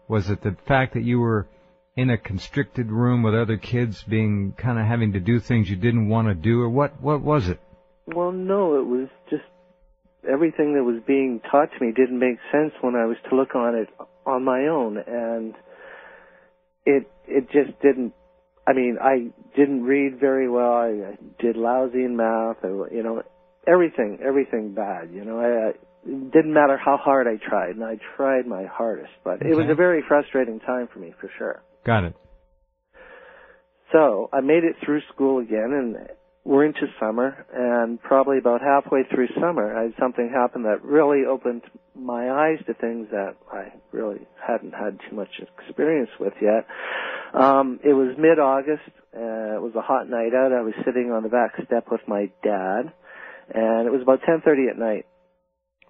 Was it the fact that you were in a constricted room with other kids being kind of having to do things you didn't want to do, or what was it? Well, no, it was just everything that was being taught to me didn't make sense when I was to look on it on my own, and it just didn't. I mean, I didn't read very well. I did lousy in math. Everything bad. It didn't matter how hard I tried, and I tried my hardest, but it was a very frustrating time for me, for sure. Got it. So I made it through school again, and we're into summer, and probably about halfway through summer, I had something happen that really opened my eyes to things that I really hadn't had too much experience with yet. It was mid-August, it was a hot night out. I was sitting on the back step with my dad, and it was about 10:30 at night.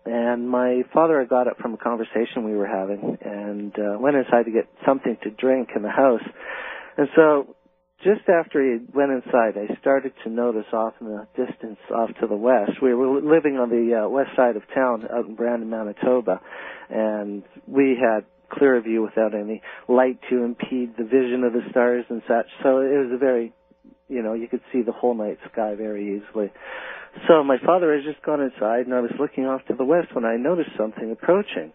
And my father had got up from a conversation we were having and went inside to get something to drink in the house. And so just after he went inside, I started to notice off in the distance off to the west. We were living on the west side of town out in Brandon, Manitoba, and we had clear view without any light to impede the vision of the stars and such. So it was a very, you could see the whole night sky very easily. So my father had just gone inside, and I was looking off to the west when I noticed something approaching.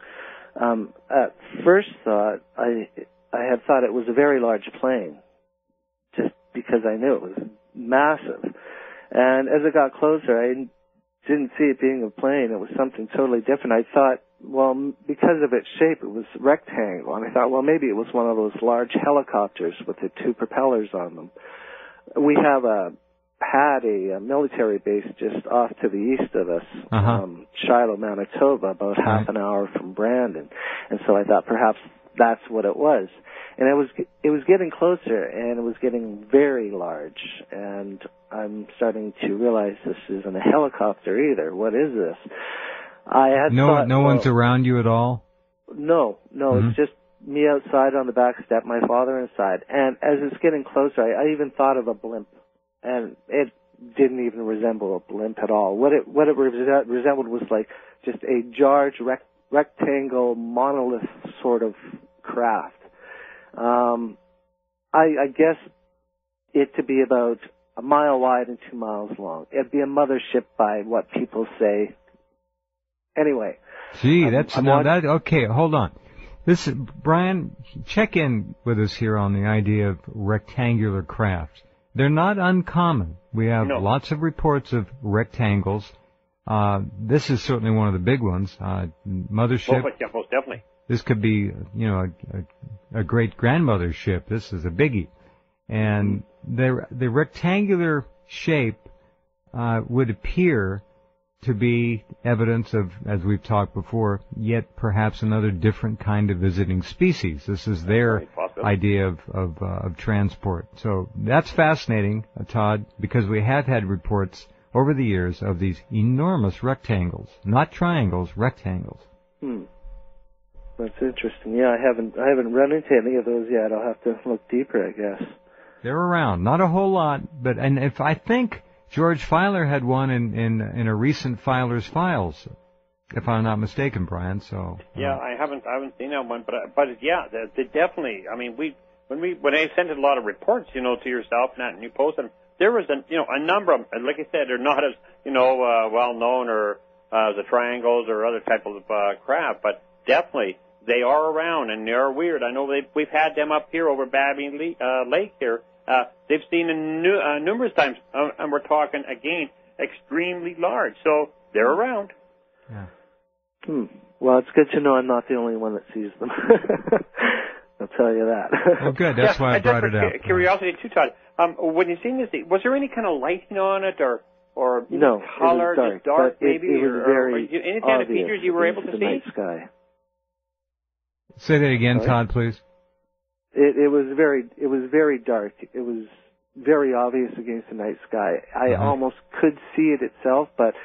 At first thought, I had thought it was a very large plane, just because I knew it was massive. And as it got closer, I didn't see it being a plane. It was something totally different. I thought, well, because of its shape, it was rectangle. And I thought, well, maybe it was one of those large helicopters with the two propellers on them. We had a military base just off to the east of us, Shiloh, Manitoba, about half an hour from Brandon. And so I thought perhaps that's what it was. And it was getting closer, and it was getting very large. And I'm starting to realize this isn't a helicopter either. What is this? I had thought, no one's around you at all? No, it's just me outside on the back step, my father inside. And as it's getting closer, I even thought of a blimp. And it didn't even resemble a blimp at all. What it resembled was like just a large rectangle monolith sort of craft. I guess it to be about a mile wide and 2 miles long. It'd be a mothership by what people say. Anyway. Gee, okay, hold on. Brian, check in with us here on the idea of rectangular craft. They're not uncommon. We have lots of reports of rectangles. This is certainly one of the big ones. Mothership. Most definitely. This could be, a great-grandmother's ship. This is a biggie. And the rectangular shape would appear to be evidence of, as we've talked before, yet perhaps another different kind of visiting species. This is their idea of transport. So that's fascinating, Todd, because we have had reports over the years of these enormous rectangles, not triangles, rectangles. That's interesting. Yeah, I haven't run into any of those yet. I'll have to look deeper, I guess. They're around, not a whole lot, but if I think George Filer had one in a recent Filer's Files, if I'm not mistaken, Brian. So yeah, I haven't seen that one, but yeah, they definitely. I mean, when I sent a lot of reports, to yourself and you post them, there was a number of them. And like I said, they're not as well known or as the triangles or other type of craft, but definitely they are around and they're weird. I know we've had them up here over Babbitt Lake here. They've seen numerous times, and we're talking, again, extremely large. So they're around. Yeah. Well, it's good to know I'm not the only one that sees them. I'll tell you that. Oh, good. That's why I brought it up. Curiosity, too, Todd. When you seen this, was there any kind of lighting on it or no, color, it was dark maybe? It was very any kind of features you were able to see? Night sky. Say that again, Todd, please. It was very dark. It was very obvious against the night sky. I almost could see it itself, but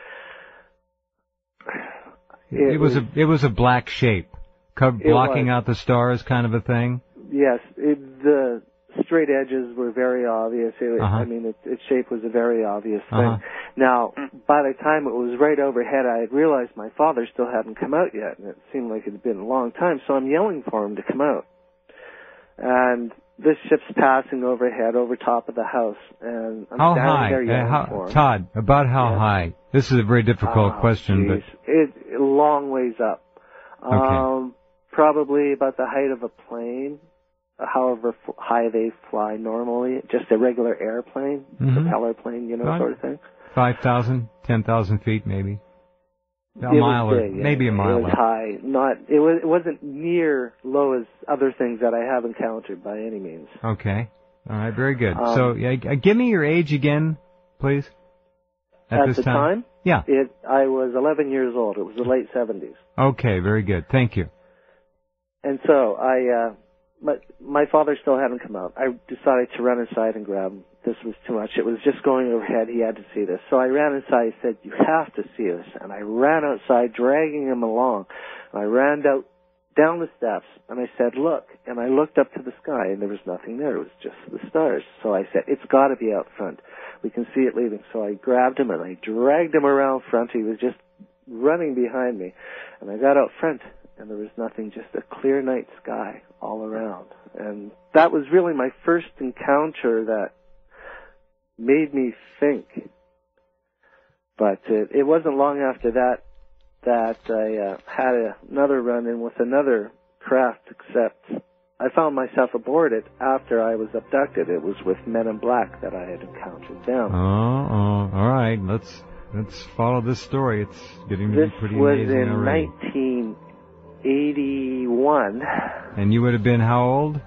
it was a black shape, blocking out the stars, kind of a thing. Yes, the straight edges were very obvious. I mean, its shape was a very obvious thing. Now, by the time it was right overhead, I had realized my father still hadn't come out yet, and it seemed like it had been a long time, so I'm yelling for him to come out. And this ship's passing overhead, over top of the house, and I'm standing there yelling for him. Todd, about how high? This is a very difficult question. Geez. But a long ways up. Okay. Probably about the height of a plane, however high they fly normally, just a regular airplane, propeller plane, sort of thing. 5,000, 10,000 feet, maybe. A mile, or maybe a mile. It was high. It wasn't near low as other things that I have encountered by any means. Okay. All right. Very good. So, give me your age again, please. At this the time? Yeah. I was 11 years old. It was the late 70s. Okay. Very good. Thank you. And so my father still hadn't come out. I decided to run inside and grab him. This was too much. It was just going overhead. He had to see this. So I ran inside. He said, "You have to see this." And I ran outside, dragging him along. I ran down the steps, and I said, "Look." And I looked up to the sky, and there was nothing there. It was just the stars. So I said, "It's got to be out front. We can see it leaving." So I grabbed him, and I dragged him around front. He was just running behind me. And I got out front, and there was nothing, just a clear night sky all around. And that was really my first encounter that made me think. But it wasn't long after that I had another run-in with another craft, except I found myself aboard it after I was abducted. It was with Men in Black that I had encountered them. Oh, all right. Let's follow this story. It's getting to be pretty amazing already. This was in 1981. And you would have been how old?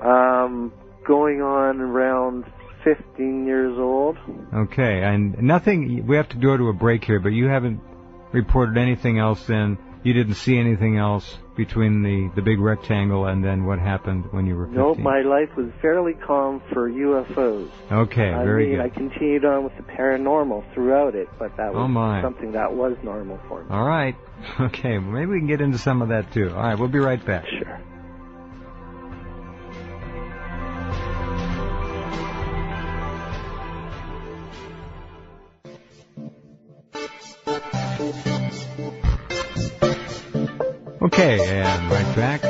Going on around 15 years old. Okay, and nothing, we have to go to a break here, but you haven't reported anything else then? You didn't see anything else between the big rectangle and then what happened when you were 15? Nope, my life was fairly calm for UFOs. Okay, very good. I continued on with the paranormal throughout it, but that was something that was normal for me. All right. Okay, well, maybe we can get into some of that too. All right, we'll be right back. Sure. Okay, and right back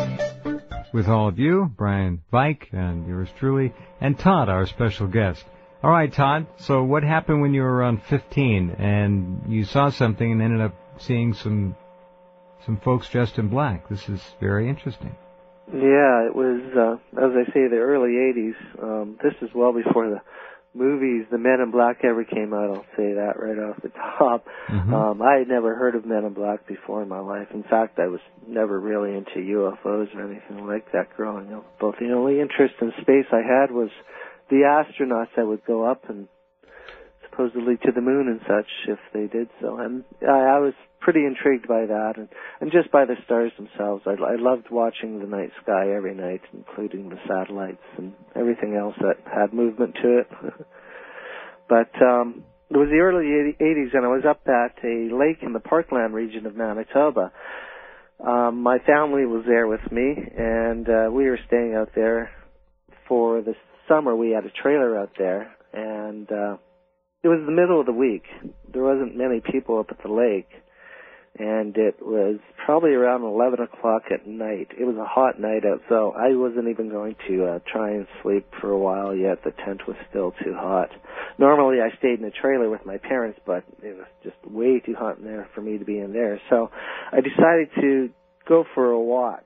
with all of you, Brian Vike and yours truly, and Todd, our special guest. All right, Todd, so what happened when you were around 15 and you saw something and ended up seeing some folks dressed in black? This is very interesting. Yeah, it was, as I say, the early 80s. This is well before the movies, the Men in Black, ever came out. I'll say that right off the top. Mm-hmm. I had never heard of Men in Black before in my life. In fact, I was never really into UFOs or anything like that growing up. Both the only interest in space I had was the astronauts that would go up and supposedly to the moon and such if they did so. And I was pretty intrigued by that and just by the stars themselves. I loved watching the night sky every night, including the satellites and everything else that had movement to it. But it was the early 80s, and I was up at a lake in the Parkland region of Manitoba. My family was there with me, and we were staying out there for the summer. We had a trailer out there, and it was the middle of the week. There wasn't many people up at the lake, and it was probably around 11 o'clock at night. It was a hot night out, so I wasn't even going to try and sleep for a while yet. The tent was still too hot. Normally I stayed in a trailer with my parents, but it was just way too hot in there for me to be in there. So I decided to go for a walk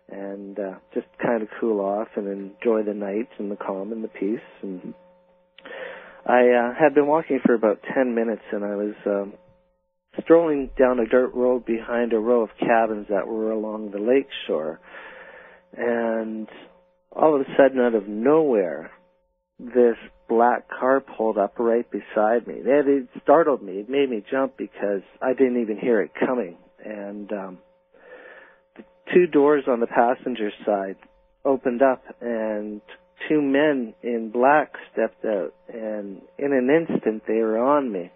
and just kind of cool off and enjoy the night and the calm and the peace. And I had been walking for about 10 minutes, and I was strolling down a dirt road behind a row of cabins that were along the lake shore. And all of a sudden, out of nowhere, this black car pulled up right beside me. It startled me. It made me jump because I didn't even hear it coming. And the two doors on the passenger side opened up, and two men in black stepped out. And in an instant, they were on me.